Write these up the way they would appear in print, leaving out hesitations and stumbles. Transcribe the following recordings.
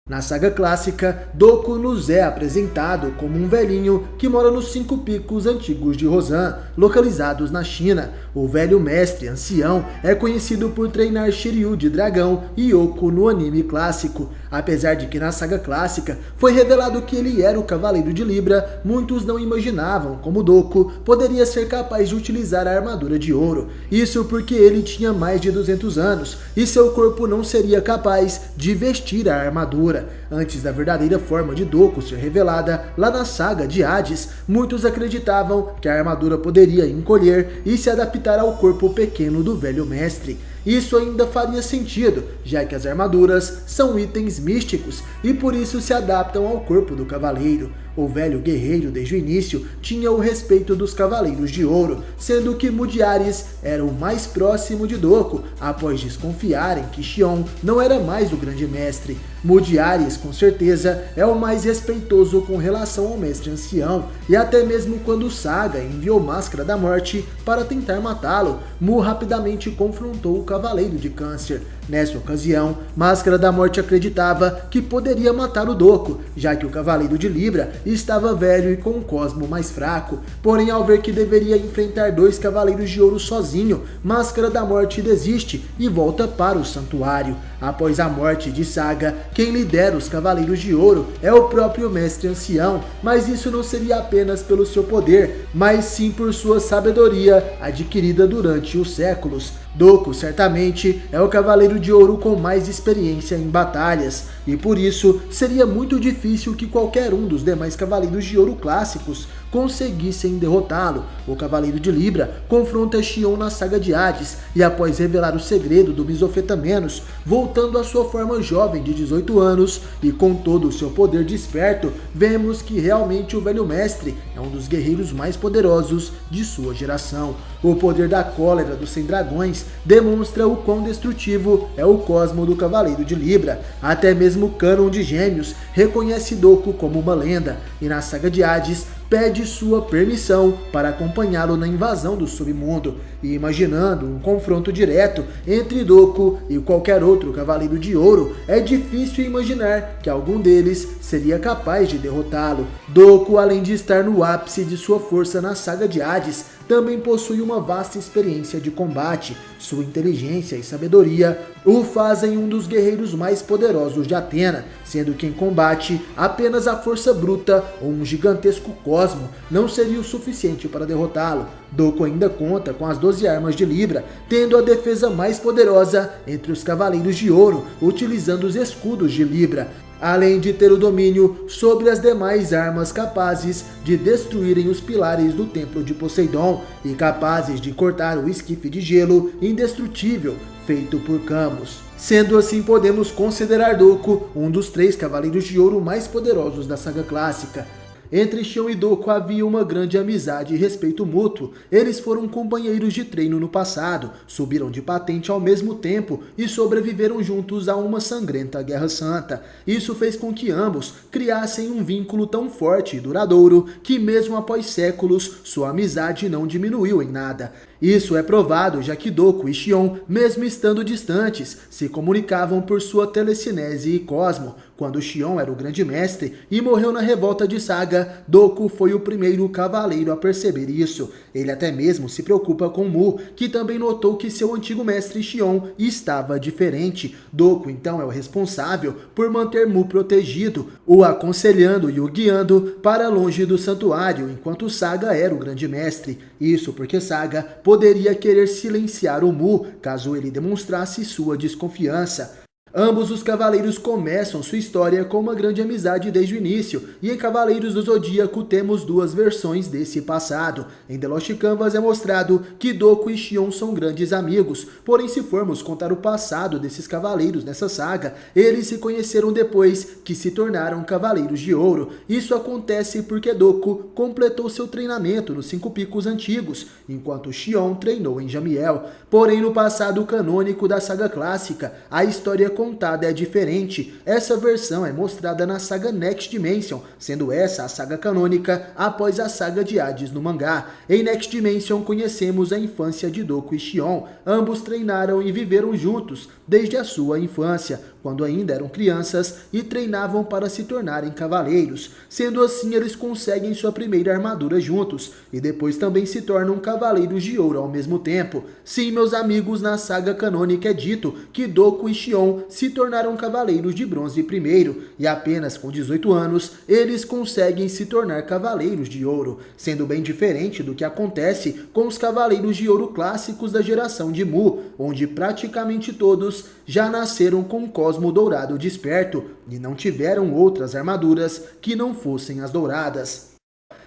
Na saga clássica, Doku nos é apresentado como um velhinho que mora nos 5 picos antigos de Rozan, localizados na China. O velho mestre ancião é conhecido por treinar Shiryu de dragão e Yoko no anime clássico. Apesar de que na saga clássica foi revelado que ele era o Cavaleiro de Libra, muitos não imaginavam como Doku poderia ser capaz de utilizar a armadura de ouro. Isso porque ele tinha mais de 200 anos e seu corpo não seria capaz de vestir a armadura. Antes da verdadeira forma de Doku ser revelada lá na saga de Hades, muitos acreditavam que a armadura poderia encolher e se adaptar ao corpo pequeno do velho mestre. Isso ainda faria sentido, já que as armaduras são itens místicos e por isso se adaptam ao corpo do cavaleiro. O velho guerreiro desde o início tinha o respeito dos Cavaleiros de Ouro, sendo que Mudiares era o mais próximo de Doku, após desconfiarem que Xion não era mais o grande mestre. Mudiares, com certeza, é o mais respeitoso com relação ao mestre ancião, e até mesmo quando Saga enviou Máscara da Morte para tentar matá-lo, Mu rapidamente confrontou o Cavaleiro de Câncer. Nessa ocasião, Máscara da Morte acreditava que poderia matar o Doku, já que o Cavaleiro de Libra estava velho e com um cosmo mais fraco. Porém, ao ver que deveria enfrentar 2 Cavaleiros de Ouro sozinho, Máscara da Morte desiste e volta para o santuário. Após a morte de Saga, quem lidera os Cavaleiros de Ouro é o próprio mestre ancião, mas isso não seria apenas pelo seu poder, mas sim por sua sabedoria adquirida durante os séculos. Doku certamente é o Cavaleiro de Ouro com mais experiência em batalhas, e por isso seria muito difícil que qualquer um dos demais Cavaleiros de Ouro clássicos conseguissem derrotá-lo. O Cavaleiro de Libra confronta Xion na saga de Hades, e após revelar o segredo do Misofetamenos, voltando à sua forma jovem de 18 anos e com todo o seu poder desperto, vemos que realmente o velho mestre é um dos guerreiros mais poderosos de sua geração. O poder da cólera dos 100 dragões demonstra o quão destrutivo é o cosmo do Cavaleiro de Libra. Até mesmo o Cânon de Gêmeos reconhece Doku como uma lenda, e na saga de Hades pede sua permissão para acompanhá-lo na invasão do submundo, e imaginando um confronto direto entre Doku e qualquer outro Cavaleiro de Ouro, é difícil imaginar que algum deles seria capaz de derrotá-lo. Doku, além de estar no ápice de sua força na saga de Hades, também possui uma vasta experiência de combate. Sua inteligência e sabedoria o fazem um dos guerreiros mais poderosos de Athena, sendo que em combate apenas a força bruta ou um gigantesco cosmo não seria o suficiente para derrotá-lo. Doku ainda conta com as 12 armas de Libra, tendo a defesa mais poderosa entre os Cavaleiros de Ouro, utilizando os escudos de Libra, além de ter o domínio sobre as demais armas capazes de destruírem os pilares do Templo de Poseidon e capazes de cortar o esquife de gelo indestrutível feito por Camus. Sendo assim, podemos considerar Doku um dos 3 Cavaleiros de Ouro mais poderosos da saga clássica. Entre Xion e Doku havia uma grande amizade e respeito mútuo. Eles foram companheiros de treino no passado, subiram de patente ao mesmo tempo e sobreviveram juntos a uma sangrenta Guerra Santa. Isso fez com que ambos criassem um vínculo tão forte e duradouro que mesmo após séculos, sua amizade não diminuiu em nada. Isso é provado já que Doku e Xion, mesmo estando distantes, se comunicavam por sua telecinese e cosmo. Quando Xion era o grande mestre e morreu na revolta de Saga, Doku foi o primeiro cavaleiro a perceber isso. Ele até mesmo se preocupa com Mu, que também notou que seu antigo mestre Xion estava diferente. Doku então é o responsável por manter Mu protegido, o aconselhando e o guiando para longe do santuário, enquanto Saga era o grande mestre. Isso porque Saga poderia querer silenciar o Mu caso ele demonstrasse sua desconfiança. Ambos os cavaleiros começam sua história com uma grande amizade desde o início, e em Cavaleiros do Zodíaco temos 2 versões desse passado. Em The Lost Canvas é mostrado que Doku e Xion são grandes amigos, porém se formos contar o passado desses cavaleiros nessa saga, eles se conheceram depois que se tornaram Cavaleiros de Ouro. Isso acontece porque Doku completou seu treinamento nos 5 picos antigos, enquanto Xion treinou em Jamiel. Porém no passado canônico da saga clássica, a história contada é diferente. Essa versão é mostrada na saga Next Dimension, sendo essa a saga canônica após a saga de Hades no mangá. Em Next Dimension conhecemos a infância de Doku e Xion. Ambos treinaram e viveram juntos desde a sua infância. quando ainda eram crianças e treinavam para se tornarem cavaleiros. Sendo assim, eles conseguem sua primeira armadura juntos e depois também se tornam cavaleiros de ouro ao mesmo tempo. Sim, meus amigos, na saga canônica é dito que Doku e Xion se tornaram cavaleiros de bronze primeiro e apenas com 18 anos eles conseguem se tornar cavaleiros de ouro, sendo bem diferente do que acontece com os cavaleiros de ouro clássicos da geração de Mu, onde praticamente todos já nasceram com o cosmo dourado desperto e não tiveram outras armaduras que não fossem as douradas.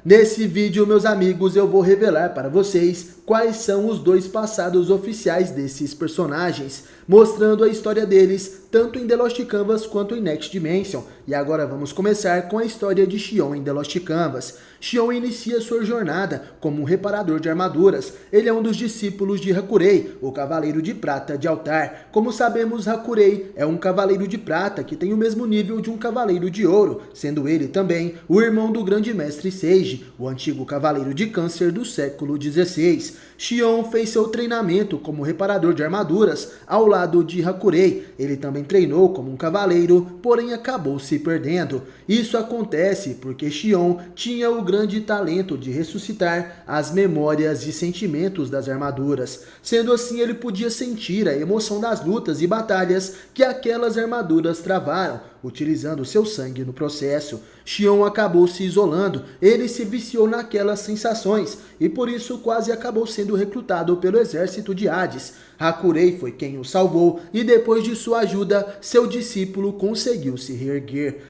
Nesse vídeo, meus amigos, eu vou revelar para vocês quais são os dois passados oficiais desses personagens, mostrando a história deles tanto em The Lost Canvas quanto em Next Dimension. E agora vamos começar com a história de Xion em The Lost Canvas. Xion inicia sua jornada como um reparador de armaduras. Ele é um dos discípulos de Hakurei, o Cavaleiro de Prata de Altar. Como sabemos, Hakurei é um Cavaleiro de Prata que tem o mesmo nível de um Cavaleiro de Ouro, sendo ele também o irmão do Grande Mestre Sage, o antigo Cavaleiro de Câncer do século XVI. Xion fez seu treinamento como reparador de armaduras ao lado de Hakurei. Ele também treinou como um cavaleiro, porém acabou se perdendo. Isso acontece porque Xion tinha o grande talento de ressuscitar as memórias e sentimentos das armaduras. Sendo assim, ele podia sentir a emoção das lutas e batalhas que aquelas armaduras travaram, utilizando seu sangue no processo. Xion acabou se isolando, ele se viciou naquelas sensações e por isso quase acabou sendo recrutado pelo exército de Hades. Hakurei foi quem o salvou e depois de sua ajuda, seu discípulo conseguiu se reerguer.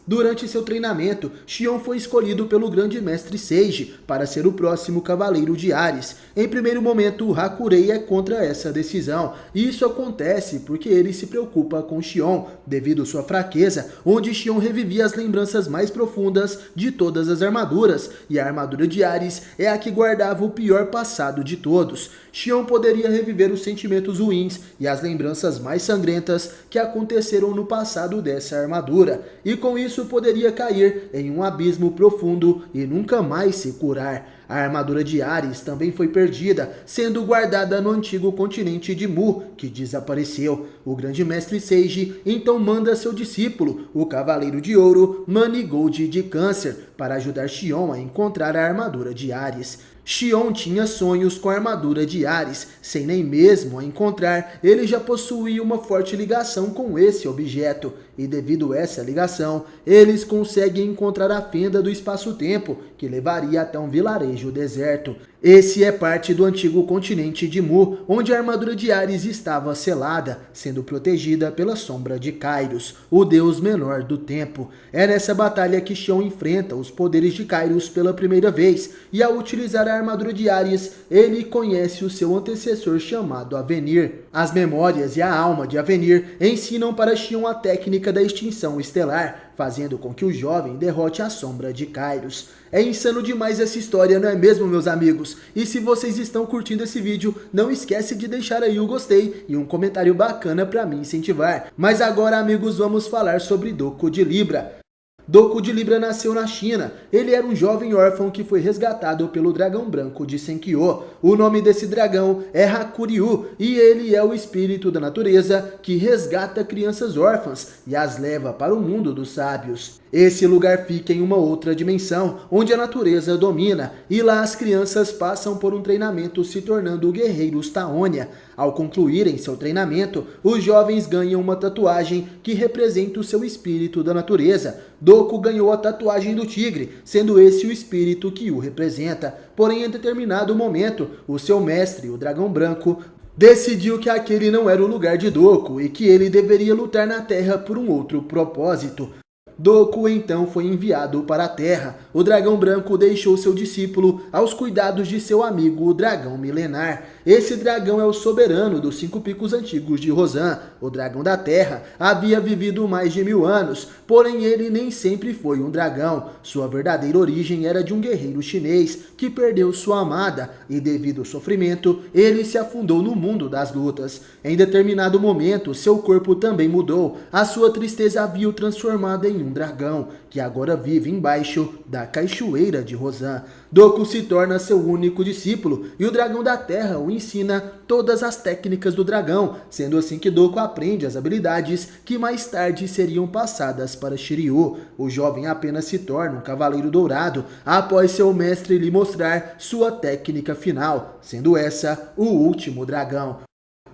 Durante seu treinamento, Xion foi escolhido pelo Grande Mestre Sage para ser o próximo Cavaleiro de Ares. Em primeiro momento, Hakurei é contra essa decisão, e isso acontece porque ele se preocupa com Xion, devido sua fraqueza, onde Xion revivia as lembranças mais profundas de todas as armaduras, e a armadura de Ares é a que guardava o pior passado de todos. Xion poderia reviver os sentimentos ruins e as lembranças mais sangrentas que aconteceram no passado dessa armadura, e com isso poderia cair em um abismo profundo e nunca mais se curar. A armadura de Ares também foi perdida, sendo guardada no antigo continente de Mu, que desapareceu. O Grande Mestre Sage então manda seu discípulo, o Cavaleiro de Ouro, Manigold de Câncer, para ajudar Xion a encontrar a armadura de Ares. Xion tinha sonhos com a armadura de Ares, sem nem mesmo a encontrar, ele já possuía uma forte ligação com esse objeto, e devido a essa ligação, eles conseguem encontrar a fenda do espaço-tempo, que levaria até um vilarejo deserto. Esse é parte do antigo continente de Mu, onde a armadura de Ares estava selada, sendo protegida pela sombra de Kairos, o deus menor do tempo. É nessa batalha que Xion enfrenta os poderes de Kairos pela primeira vez, e ao utilizar a armadura de Ares, ele conhece o seu antecessor chamado Avenir. As memórias e a alma de Avenir ensinam para Xion a técnica da extinção estelar, fazendo com que o jovem derrote a sombra de Kairos. É insano demais essa história, não é mesmo, meus amigos? E se vocês estão curtindo esse vídeo, não esquece de deixar aí o gostei e um comentário bacana para me incentivar. Mas agora, amigos, vamos falar sobre Doku de Libra. Doku de Libra nasceu na China. Ele era um jovem órfão que foi resgatado pelo dragão branco de Senkyo. O nome desse dragão é Hakuryu e ele é o espírito da natureza que resgata crianças órfãs e as leva para o mundo dos sábios. Esse lugar fica em uma outra dimensão, onde a natureza domina, e lá as crianças passam por um treinamento se tornando guerreiros Taonia. Ao concluírem seu treinamento, os jovens ganham uma tatuagem que representa o seu espírito da natureza. Doku ganhou a tatuagem do tigre, sendo esse o espírito que o representa. Porém, em determinado momento, o seu mestre, o dragão branco, decidiu que aquele não era o lugar de Doku e que ele deveria lutar na Terra por um outro propósito. Doku então foi enviado para a Terra. O dragão branco deixou seu discípulo aos cuidados de seu amigo, o dragão milenar. Esse dragão é o soberano dos 5 picos antigos de Rozan. O dragão da Terra havia vivido mais de 1000 anos, porém ele nem sempre foi um dragão. Sua verdadeira origem era de um guerreiro chinês que perdeu sua amada e, devido ao sofrimento, ele se afundou no mundo das lutas. Em determinado momento, seu corpo também mudou. A sua tristeza havia o transformado em um dragão, que agora vive embaixo da cachoeira de Rozan. Doku se torna seu único discípulo e o dragão da Terra o ensina todas as técnicas do dragão, sendo assim que Doku aprende as habilidades que mais tarde seriam passadas para Shiryu. O jovem apenas se torna um cavaleiro dourado após seu mestre lhe mostrar sua técnica final, sendo essa o último dragão.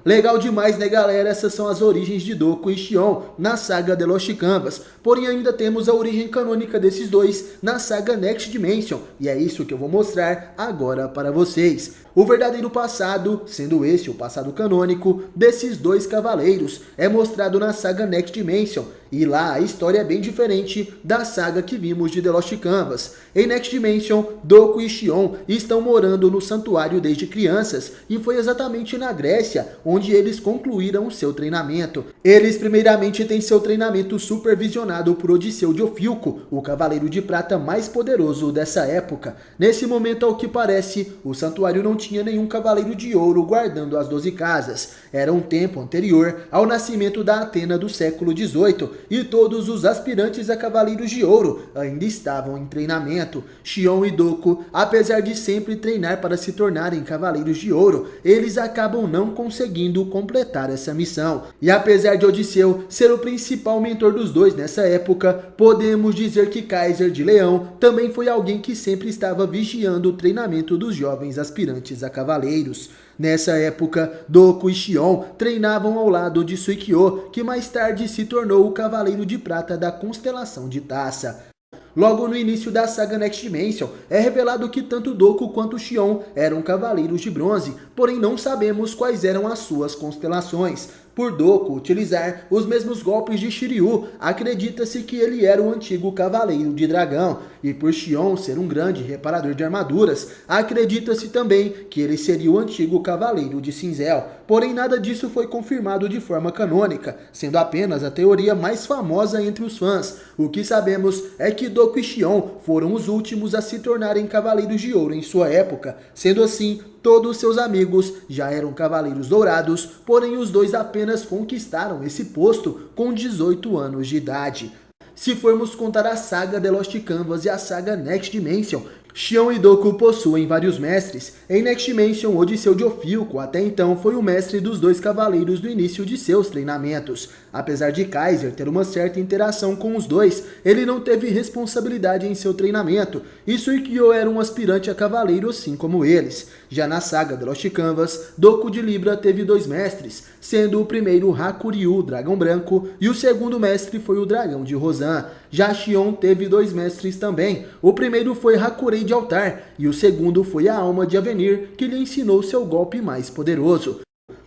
Legal demais, né, galera? Essas são as origens de Doku e Xion na saga The Lost Canvas. Porém, ainda temos a origem canônica desses dois na saga Next Dimension. E é isso que eu vou mostrar agora para vocês. O verdadeiro passado, sendo esse o passado canônico desses dois cavaleiros, é mostrado na saga Next Dimension. E lá a história é bem diferente da saga que vimos de The Lost Canvas. Em Next Dimension, Doku e Xion estão morando no santuário desde crianças, e foi exatamente na Grécia onde eles concluíram o seu treinamento. Eles primeiramente têm seu treinamento supervisionado por Odisseu de Ofilco, o cavaleiro de prata mais poderoso dessa época. Nesse momento, ao que parece, o santuário não tinha nenhum cavaleiro de ouro guardando as 12 casas. Era um tempo anterior ao nascimento da Atena do século XVIII, e todos os aspirantes a cavaleiros de ouro ainda estavam em treinamento. Xion e Doku, apesar de sempre treinar para se tornarem cavaleiros de ouro, eles acabam não conseguindo completar essa missão. E apesar de Odisseu ser o principal mentor dos dois nessa época, podemos dizer que Kaiser de Leão também foi alguém que sempre estava vigiando o treinamento dos jovens aspirantes a cavaleiros. Nessa época, Doku e Xion treinavam ao lado de Suikyo, que mais tarde se tornou o Cavaleiro de Prata da constelação de Taça. Logo no início da saga Next Dimension, é revelado que tanto Doku quanto Xion eram cavaleiros de bronze, porém não sabemos quais eram as suas constelações. Por Doku utilizar os mesmos golpes de Shiryu, acredita-se que ele era o antigo cavaleiro de dragão, e por Xion ser um grande reparador de armaduras, acredita-se também que ele seria o antigo cavaleiro de cinzel. Porém, nada disso foi confirmado de forma canônica, sendo apenas a teoria mais famosa entre os fãs. O que sabemos é que Doku e Xion foram os últimos a se tornarem cavaleiros de ouro em sua época. Sendo assim, todos seus amigos já eram cavaleiros dourados, porém os dois apenas conquistaram esse posto com 18 anos de idade. Se formos contar a saga The Lost Canvas e a saga Next Dimension, Xion e Doku possuem vários mestres. Em Next Dimension, Odisseu de Ofilco até então foi o mestre dos dois cavaleiros no início de seus treinamentos. Apesar de Kaiser ter uma certa interação com os dois, ele não teve responsabilidade em seu treinamento, e Suikyo era um aspirante a cavaleiro assim como eles. Já na saga The Lost Canvas, Doku de Libra teve dois mestres, sendo o primeiro Hakuryu, dragão branco, e o segundo mestre foi o dragão de Rosan. Já Xion teve dois mestres também. O primeiro foi Hakurei de Altar, e o segundo foi a Alma de Avenir, que lhe ensinou seu golpe mais poderoso.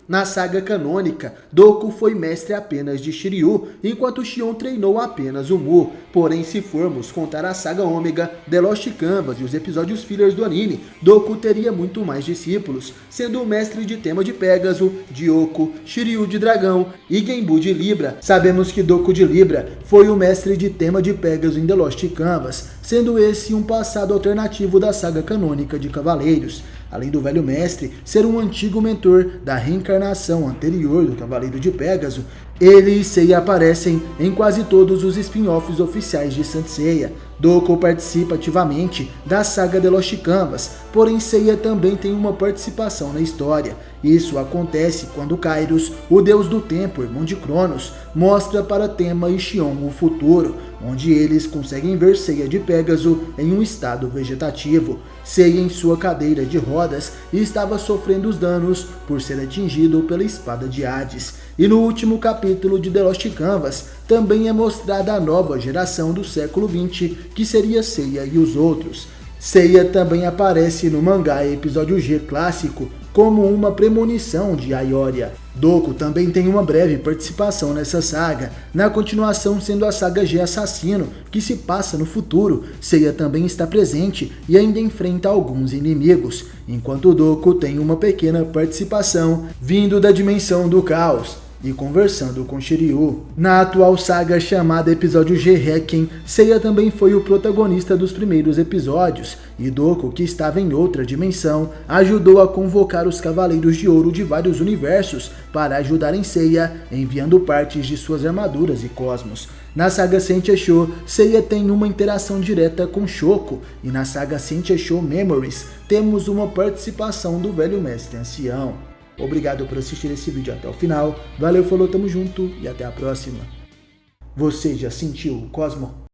Na saga canônica, Doku foi mestre apenas de Shiryu, enquanto Xion treinou apenas o Mu. Porém, se formos contar a saga Ômega, The Lost Canvas e os episódios fillers do anime, Doku teria muito mais discípulos, sendo o mestre de Tema de Pégaso, Gyoko, Shiryu de Dragão e Genbu de Libra. Sabemos que Doku de Libra foi o mestre de Tema de Pégaso em The Lost Canvas, sendo esse um passado alternativo da saga canônica de Cavaleiros. Além do velho mestre ser um antigo mentor da reencarnação anterior do Cavaleiro de Pégaso, ele e Seiya aparecem em quase todos os spin-offs oficiais de Saint Seiya. Doku participa ativamente da saga The Lost Canvas, porém Seiya também tem uma participação na história. Isso acontece quando Kairos, o deus do tempo, irmão de Cronos, mostra para Tema e Xion o futuro, onde eles conseguem ver Seiya de Pégaso em um estado vegetativo. Seiya em sua cadeira de rodas estava sofrendo os danos por ser atingido pela espada de Hades. E no último capítulo de The Lost Canvas também é mostrada a nova geração do século XX, que seria Seiya e os outros. Seiya também aparece no mangá Episódio G clássico como uma premonição de Aioria. Doku também tem uma breve participação nessa saga, na continuação sendo a saga G Assassino, que se passa no futuro. Seiya também está presente e ainda enfrenta alguns inimigos, enquanto Doku tem uma pequena participação vindo da dimensão do caos e conversando com Shiryu. Na atual saga chamada Episódio G Requiem, Seiya também foi o protagonista dos primeiros episódios, e Doku, que estava em outra dimensão, ajudou a convocar os Cavaleiros de Ouro de vários universos para ajudarem Seiya, enviando partes de suas armaduras e cosmos. Na saga Saint Show, Seiya tem uma interação direta com Shoko, e na saga Saint Show Memories temos uma participação do velho mestre ancião. Obrigado por assistir esse vídeo até o final, valeu, falou, tamo junto e até a próxima. Você já sentiu o Cosmo?